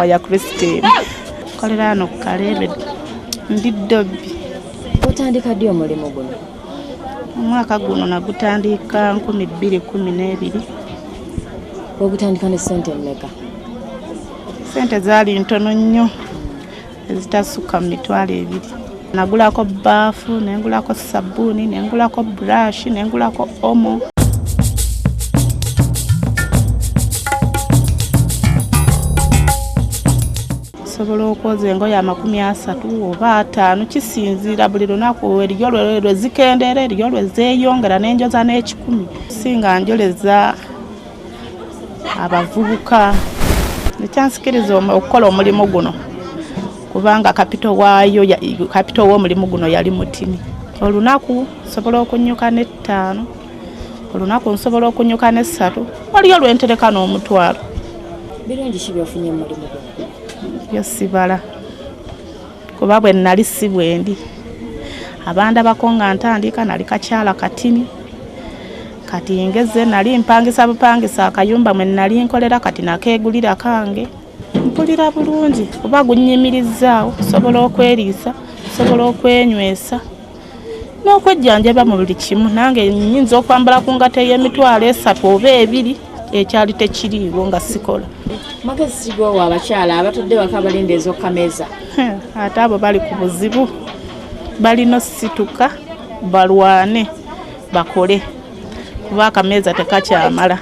wa ya Christine. Kolera hano ku Kalebe ndi Dobbi. Otandika ddi omulimu guno? Omwaka guno nagutandika 2012. Ogutandika ne ssente mmeka? Sente zaali ntono nnyo ezitasukka mu mitwalo 2. Nagulako baafu, nengulako sabbuuni, nengulako brush, nengulako omo. Sobola okwoza engoye 30 oba 5 kisinziira buli lunaku eriyo lwe zikendera eriyo lwe zeeyongera n'enjoza n'ekikumi. Singa njoleza abavubuka nekyansikiriza okukola omulimu guno kubanga kapito w'omulimu guno yali mutini. Olunaku nsobola okunnyuka ne 5, olunaku nsobola okunnyuka ne 3, waliyo lwentereka n'omutwalo. Birungi ki byofunye mu mulimu guno? Byo sibala kuba bwe nali si bwendi. Abandabako nga ntandika nali kakyala katini, kati ngeze nali mpangisa bupangisa akayumba mwe nali nkolera kati nakeegulira kange. Mpulira bulungi kuba gunnyimirizaawo, sobola okweriisa, sobola okwenywesa n'okwejjanjaba mu buli kimu. Nange nnyinza okwambala ku ngate y'emitwalo 3 oba 2 ekyali tekiriiwo nga sikola. Magezi go abakyala abatudde waka balinde ez'okameeza. Ate abo bali ku buzibu, balina osituka balwane bakole kuba akameeza tekakyamala.